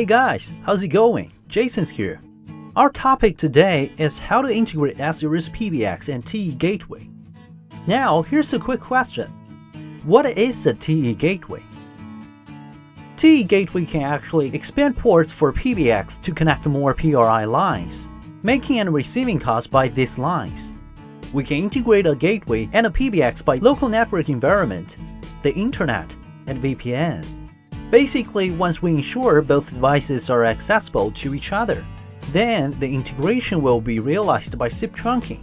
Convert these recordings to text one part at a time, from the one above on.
Hey guys, how's it going? Jason's here. Our topic today is how to integrate ezdirect PBX and TE gateway. Now, here's a quick question. What is a TE gateway? TE gateway can actually expand ports for PBX to connect more PRI lines, making and receiving calls by these lines. We can integrate a gateway and a PBX by local network environment, the internet, and VPN. Basically, once we ensure both devices are accessible to each other, then the integration will be realized by SIP trunking.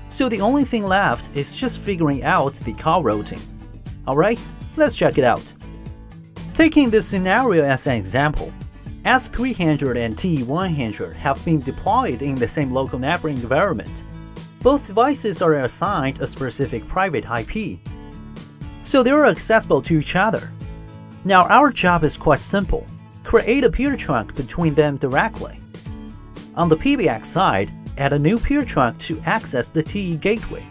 So the only thing left is just figuring out the call routing. Alright, let's check it out. Taking this scenario as an example, EZ300 and TE100 have been deployed in the same local network environment. Both devices are assigned a specific private IP, so they are accessible to each other. Now our job is quite simple. Create a peer trunk between them directly. On the PBX side, add a new peer trunk to access the TE gateway.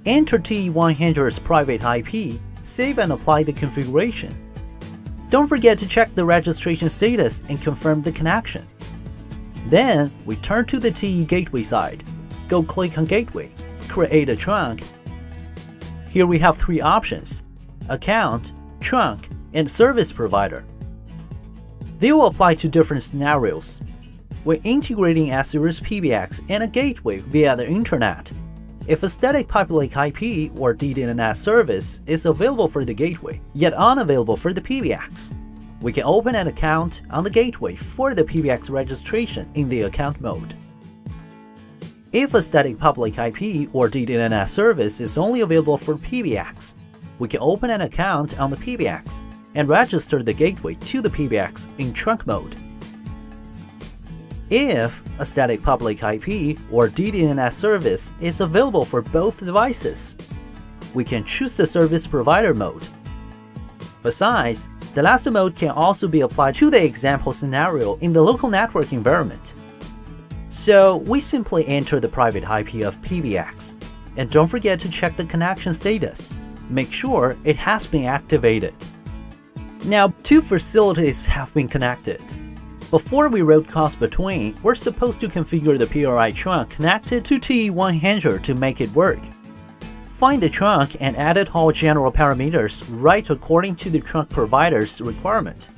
Enter TE100's private IP, save and apply the configuration. Don't forget to check the registration status and confirm the connection. Then, we turn to the TE gateway side. Go click on Gateway, create a trunk. Here we have three options: Account, Trunk, and Service Provider. They will apply to different scenarios. When integrating ezdirect PBX and a gateway via the internet, if a static public IP or DNS service is available for the gateway, yet unavailable for the PBX, we can open an account on the gateway for the PBX registration in the account mode. If a static public IP or DNS service is only available for PBX, we can open an account on the PBX and register the gateway to the PBX in trunk mode. If a static public IP or DNS service is available for both devices, we can choose the service provider mode. Besides, the last mode can also be applied to the example scenario in the local network environment. So we simply enter the private IP of PBX, and don't forget to check the connection status. Make sure it has been activated. Now, two facilities have been connected. Before we route calls between, we're supposed to configure the PRI trunk connected to TE100 to make it work. Find the trunk and edit all general parameters right according to the trunk provider's requirement,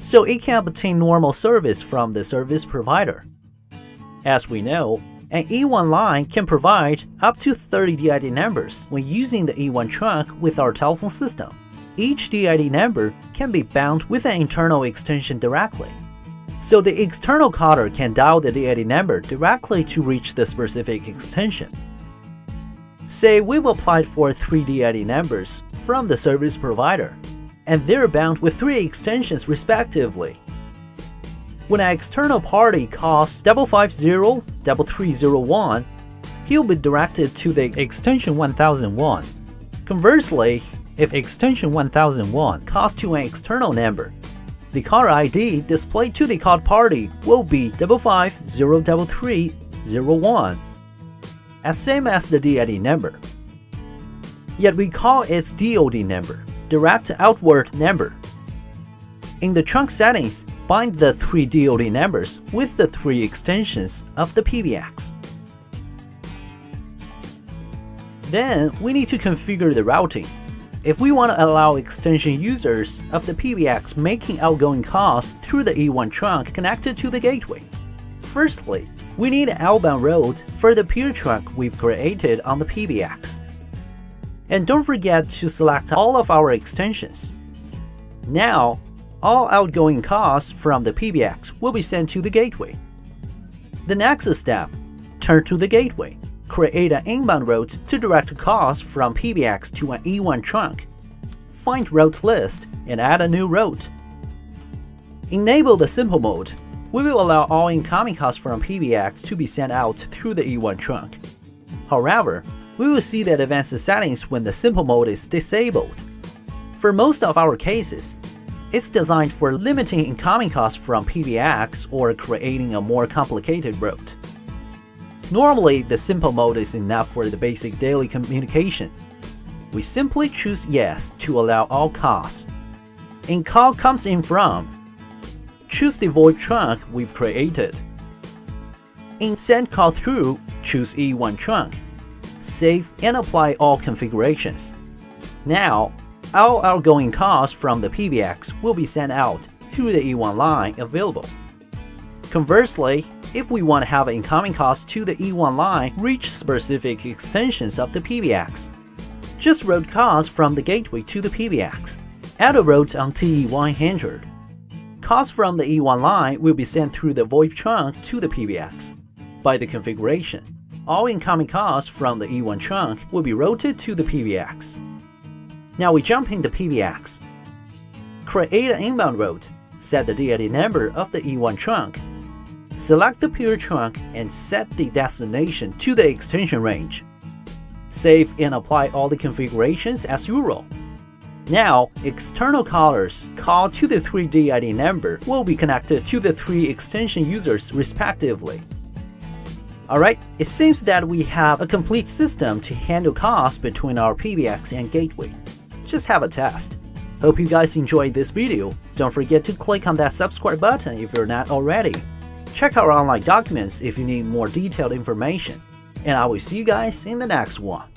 so it can obtain normal service from the service provider. As we know, an E1 line can provide up to 30 DID numbers when using the E1 trunk with our telephone system. Each DID number can be bound with an internal extension directly, so the external caller can dial the DID number directly to reach the specific extension. Say we've applied for 3 DID numbers from the service provider, and they're bound with 3 extensions respectively. When an external party calls 550-3301, he'll be directed to the extension 1001. Conversely, if extension 1001 calls to an external number, the caller ID displayed to the called party will be 550-3301, as same as the DID number. Yet we call its DOD number, direct outward number. In the trunk settings, bind the 3 DOD numbers with the 3 extensions of the PBX. Then we need to configure the routing. If we want to allow extension users of the PBX making outgoing calls through the E1 trunk connected to the gateway, firstly, we need an outbound route for the peer trunk we've created on the PBX. And don't forget to select all of our extensions. Now, all outgoing calls from the PBX will be sent to the gateway. The next step, turn to the gateway. Create an inbound route to direct calls from PBX to an E1 trunk. Find route list and add a new route. Enable the simple mode. We will allow all incoming calls from PBX to be sent out through the E1 trunk. However, we will see the advanced settings when the simple mode is disabled. For most of our cases, it's designed for limiting incoming calls from PBX or creating a more complicated route. Normally, the simple mode is enough for the basic daily communication. We simply choose Yes to allow all calls. And call comes in from choose the VoIP trunk we've created. In Send Call Through, choose E1 trunk. Save and apply all configurations. Now, all outgoing calls from the PBX will be sent out through the E1 line available. Conversely, if we want to have incoming calls to the E1 line reach specific extensions of the PBX, just route calls from the gateway to the PBX. Add a route on TE100. Calls from the E1 line will be sent through the VoIP trunk to the PBX. By the configuration, all incoming calls from the E1 trunk will be routed to the PBX. Now we jump in the PBX. Create an inbound route, set the DID number of the E1 trunk. Select the Pri Trunk and set the destination to the extension range. Save and apply all the configurations as usual. Now, external callers called to the 3 DID number will be connected to the 3 extension users respectively. Alright, it seems that we have a complete system to handle calls between our PBX and gateway. Just have a test. Hope you guys enjoyed this video. Don't forget to click on that subscribe button if you're not already. Check our online documents if you need more detailed information. And I will see you guys in the next one.